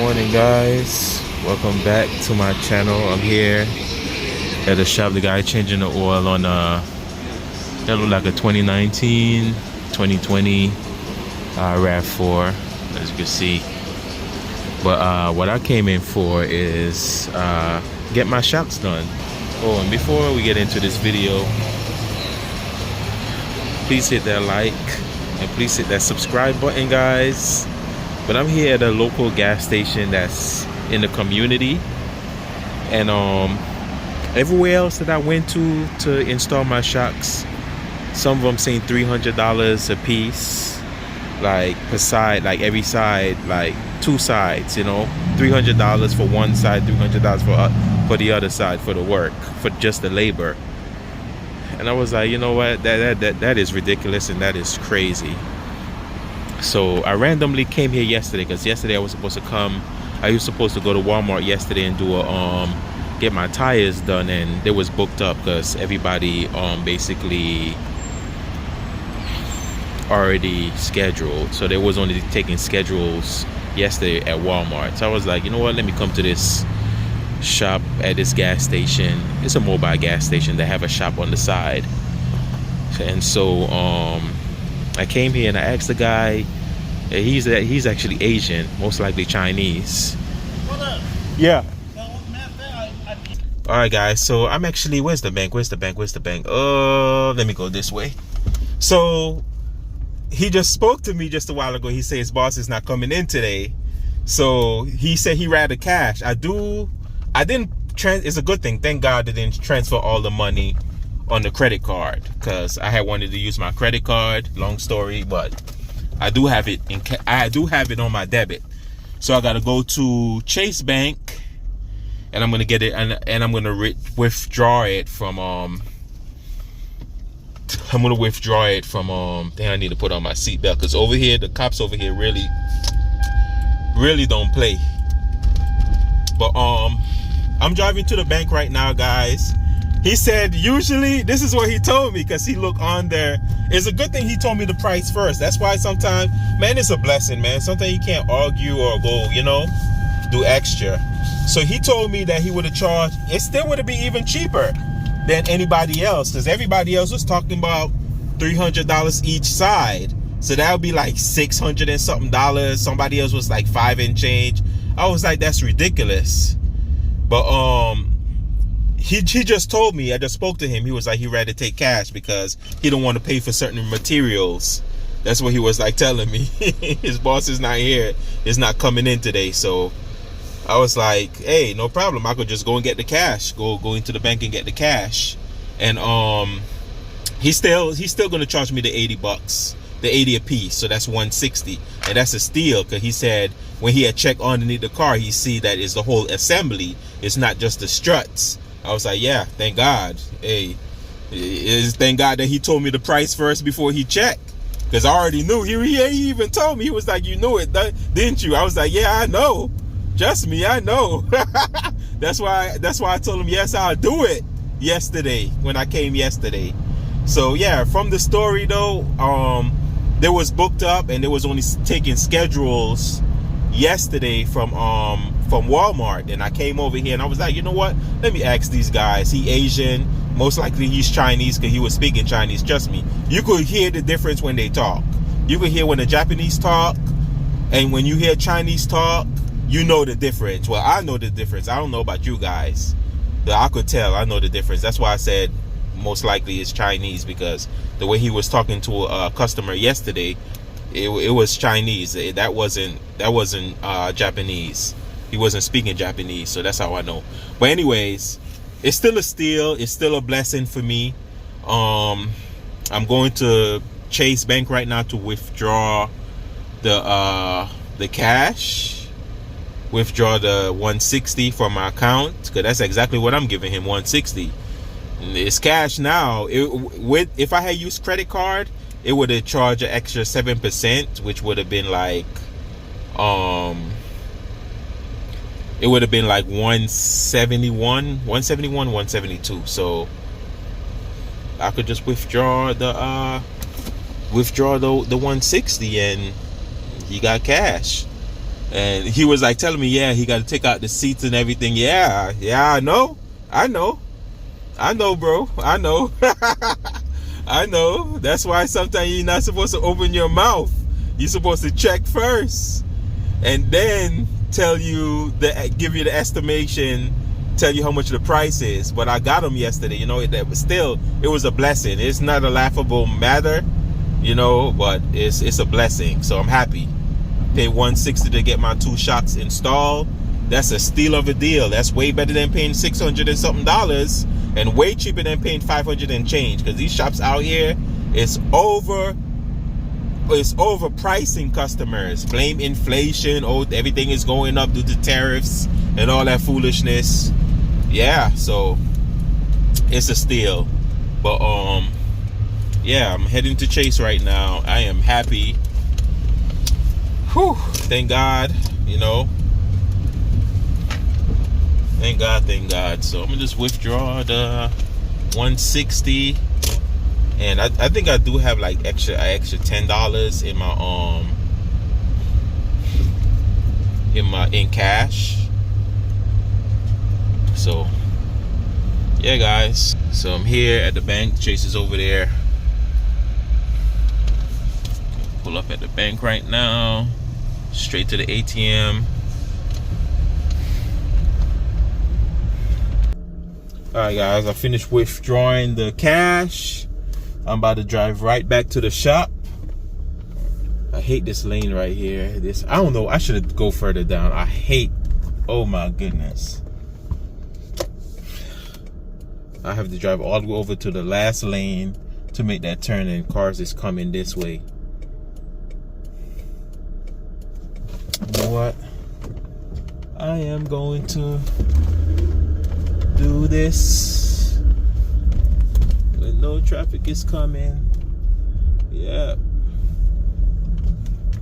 Morning, guys. Welcome back to my channel. I'm here at the shop. The guy changing the oil on that look like a 2019 2020 RAV4, as you can see. But what I came in for is get my shocks done. Oh, and before we get into this video, please hit that like and please hit that subscribe button, guys. But I'm here at a local gas station that's in the community, and everywhere else that I went to install my shocks, some of them saying $300 a piece, like per side, like every side, like two sides, you know, $300 for one side, $300 for the other side, for the work, for just the labor. And I was like, you know what, that is ridiculous and that is crazy. So I randomly came here yesterday, because yesterday I was supposed to come. I was supposed to go to Walmart yesterday and do a get my tires done, and it was booked up because everybody basically already scheduled. So they was only taking schedules yesterday at Walmart. So I was like, you know what, let me come to this shop at this gas station. It's a mobile gas station. They have a shop on the side. And so I came here and I asked the guy. He's actually Asian, most likely Chinese. Yeah. All right, guys. So I'm actually, where's the bank? Let me go this way. So he just spoke to me just a while ago. He said his boss is not coming in today. So he said he rather cash. I didn't. It's a good thing. Thank God they didn't transfer all the money on the credit card, because I had wanted to use my credit card. Long story, but I do have it on my debit. So I got to go to Chase Bank, and I'm gonna get it, and I'm gonna withdraw it from Dang, I need to put on my seatbelt, because over here the cops over here really don't play. But I'm driving to the bank right now, guys. He said usually, this is what he told me, because he looked on there. It's a good thing he told me the price first. That's why sometimes, man, it's a blessing, man. Sometimes you can't argue or go, you know, do extra. So he told me that he would have charged, it still would have been even cheaper than anybody else, because everybody else was talking about $300 each side. So that would be like $600 and something dollars. Somebody else was like $5 and change. I was like, that's ridiculous. But he just told me, I just spoke to him, he was like he rather take cash because he don't want to pay for certain materials. That's what he was like telling me. His boss is not here, is not coming in today. So I was like, hey, no problem, I could just go and get the cash, go into the bank and get the cash. And he's still gonna charge me the $80, the 80 a piece, so that's $160, and that's a steal, because he said when he had checked underneath the car, he see that it's the whole assembly, it's not just the struts. I was like, yeah, thank God. Hey, thank God that he told me the price first before he checked, because I already knew. He even told me, he was like, you knew it, didn't you? I was like, yeah, I know, trust me, I know. that's why I told him, yes, I'll do it yesterday when I came yesterday. So yeah, from the story though, there was booked up, and there was only taking schedules yesterday from Walmart, and I came over here and I was like, you know what, let me ask these guys. He Asian, most likely he's Chinese, because he was speaking Chinese. Trust me, you could hear the difference when they talk. You could hear when the Japanese talk, and when you hear Chinese talk, you know the difference. Well, I know the difference. I don't know about you guys, but I could tell. I know the difference. That's why I said most likely it's Chinese, because the way he was talking to a customer yesterday, it was Chinese. That wasn't Japanese. He wasn't speaking Japanese, so that's how I know. But anyways, it's still a steal. It's still a blessing for me. I'm going to Chase Bank right now to withdraw the cash, withdraw the $160 from my account, because that's exactly what I'm giving him, $160. It's cash now. If I had used credit card, it would have charged an extra 7%, which would have been like it would have been like 172. So I could just withdraw the 160 and you got cash. And he was like telling me, yeah, he got to take out the seats and everything. Yeah, I know, bro, I know. I know. That's why sometimes you're not supposed to open your mouth. You're supposed to check first, and then give you the estimation, tell you how much the price is. But I got them yesterday, that was still, it was a blessing. It's not a laughable matter, but it's a blessing. So I'm happy. Pay $160 to get my 2 shocks installed. That's a steal of a deal. That's way better than paying $600 and something, and way cheaper than paying $500 and change. Because these shops out here, it's overpricing customers. Blame inflation. Oh, everything is going up due to tariffs and all that foolishness. Yeah, so it's a steal. But yeah, I'm heading to Chase right now. I am happy. Whew, thank God, Thank God. So I'm gonna just withdraw the 160, and I think I do have like extra $10 in cash. So yeah, guys. So I'm here at the bank. Chase is over there. Pull up at the bank right now. Straight to the ATM. Alright guys, I finished withdrawing the cash. I'm about to drive right back to the shop. I hate this lane right here. I don't know, I should go further down. Oh my goodness. I have to drive all the way over to the last lane to make that turn, and cars is coming this way. You know what? I am going to do this when no traffic is coming. Yeah.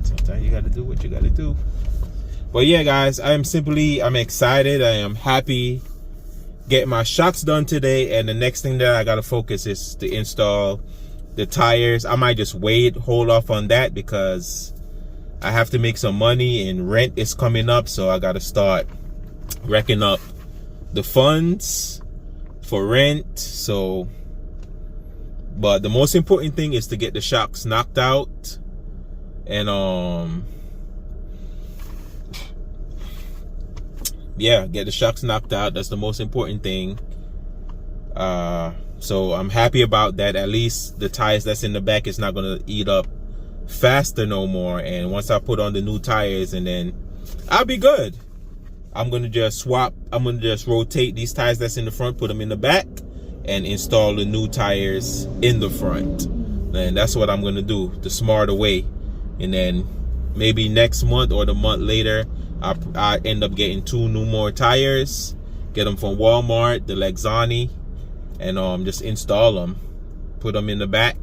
Sometimes you gotta do what you gotta do. But yeah, guys, I'm excited. I am happy. Get my shocks done today, and the next thing that I gotta focus is to install the tires. I might just hold off on that because I have to make some money and rent is coming up, so I gotta start racking up the funds for rent. So, but the most important thing is to get the shocks knocked out, and yeah, get the shocks knocked out. That's the most important thing. So I'm happy about that. At least the tires that's in the back is not gonna eat up faster no more. And once I put on the new tires, and then I'll be good. I'm gonna just rotate these tires that's in the front, put them in the back, and install the new tires in the front. And that's what I'm gonna do, the smarter way. And then maybe next month or the month later, I end up getting 2 more tires, get them from Walmart, the Lexani, and just install them, put them in the back,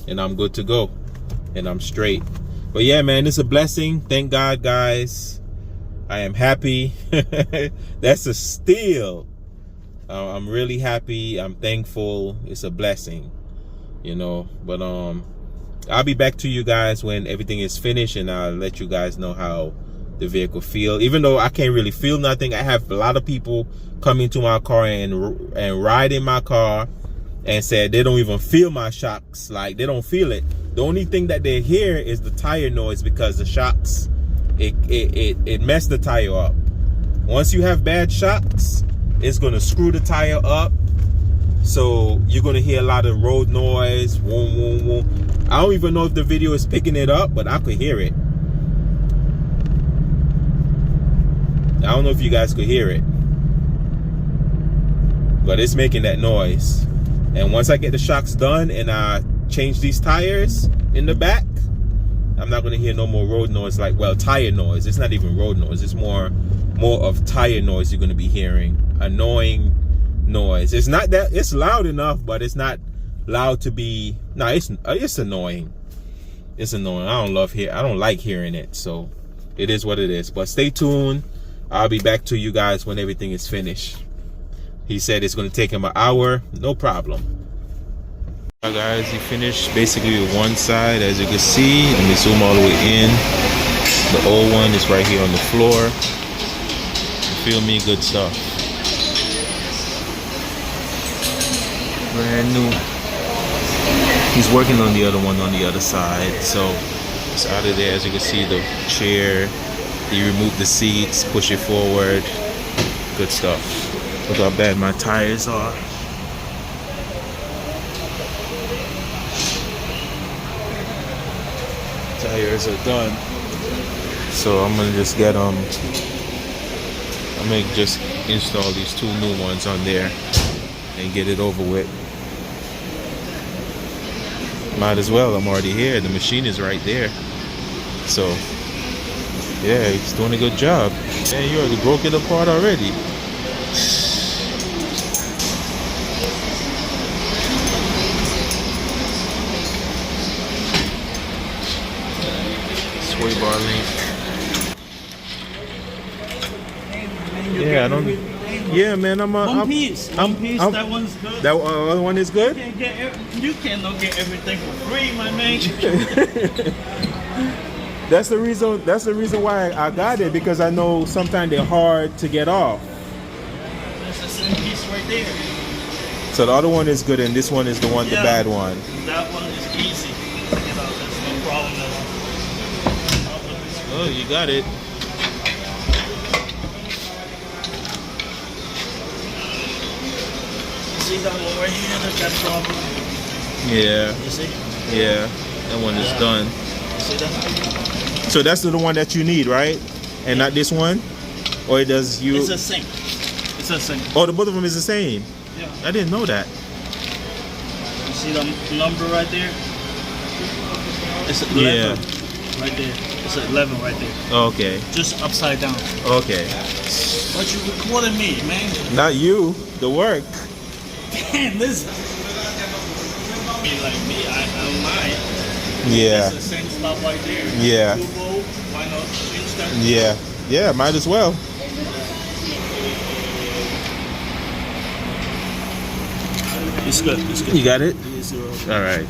and I'm good to go, and I'm straight. But yeah, man, it's a blessing. Thank God, guys. I am happy. That's a steal. I'm really happy. I'm thankful. It's a blessing, but I'll be back to you guys when everything is finished, and I'll let you guys know how the vehicle feel. Even though I can't really feel nothing, I have a lot of people come into my car and ride in my car and said they don't even feel my shocks. Like, they don't feel it. The only thing that they hear is the tire noise, because the shocks, it messed the tire up. Once you have bad shocks, it's gonna screw the tire up. So you're gonna hear a lot of road noise. Vroom, vroom, vroom. I don't even know if the video is picking it up, but I could hear it. I don't know if you guys could hear it, but it's making that noise. And once I get the shocks done and I change these tires in the back, I'm not gonna hear no more road noise. Like, well, tire noise. It's not even road noise. It's more of tire noise you're gonna be hearing. Annoying noise. It's not that, it's loud enough, but it's not loud to be. No, it's annoying. It's annoying. I don't like hearing it. So it is what it is. But stay tuned. I'll be back to you guys when everything is finished. He said it's going to take him an hour. No problem. Alright guys, he finished basically with one side, as you can see. Let me zoom all the way in. The old one is right here on the floor. You feel me? Good stuff. Brand new. He's working on the other one on the other side. So it's out of there. As you can see, the chair. He removed the seats, push it forward. Good stuff. Look how bad my tires are. Tires are done. So I'm gonna just get I'm gonna just install these two new ones on there and get it over with. Might as well, I'm already here. The machine is right there. So yeah, he's doing a good job. Man, you already broke it apart already. Sway bar link. Yeah, I don't. Yeah, man, One piece. That one's good. That other one is good. You cannot get everything for free, my man. That's the reason. That's the reason why I got it, because I know sometimes they're hard to get off. That's the same piece right there. So the other one is good, and this one is the one, the bad one. That one is easy. You know, there's no problem at all. Oh, you got it. See that one right here? That's that problem. Yeah. You see? Yeah. That one is done. You see that? So that's the one that you need, right? And not this one? Or it does you? It's the same. It's the same. Oh, the both of them is the same? Yeah. I didn't know that. You see the number right there? It's 11. Yeah. Right there. It's 11 right there. Okay. Just upside down. Okay. But you recording me, man. Not you, the work. Damn, this be like me, I don't mind. Yeah. It's the same stuff right there. Yeah. Google, why not change that? Yeah. Yeah, might as well. It's good. It's good. You got it? Yes, All right.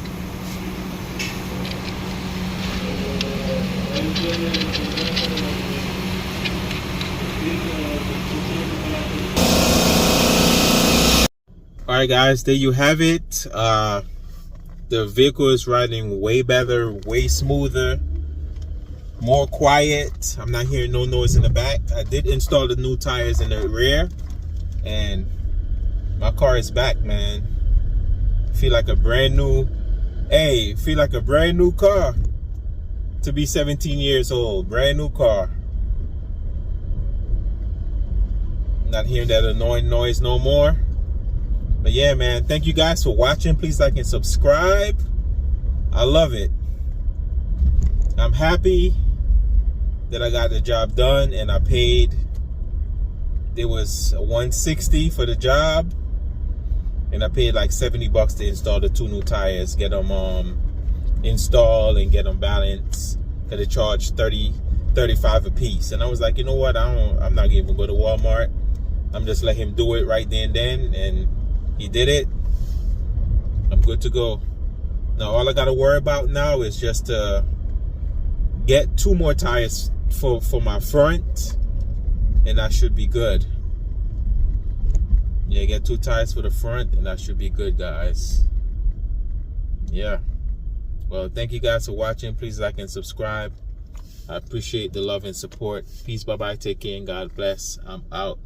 All right, guys, there you have it. The vehicle is riding way better, way smoother, more quiet. I'm not hearing no noise in the back. I did install the new tires in the rear, and my car is back, man. Feel like a brand new, feel like a brand new car to be 17 years old. Brand new car. Not hearing that annoying noise no more. But yeah, man, thank you guys for watching. Please like and subscribe. I love it. I'm happy that I got the job done, and I paid. It was $160 for the job, and I paid like $70 to install the two new tires, get them installed and get them balanced, because they charged $35 a piece. And I was like, you know what, I'm not even going to Walmart. I'm just let him do it right then, and he did it. I'm good to go. Now all I gotta worry about now is just to get two more tires for my front, and I should be good. Yeah, get two tires for the front, and I should be good, guys. Yeah. Well, thank you guys for watching. Please like and subscribe. I appreciate the love and support. Peace, bye-bye, take care, and God bless. I'm out.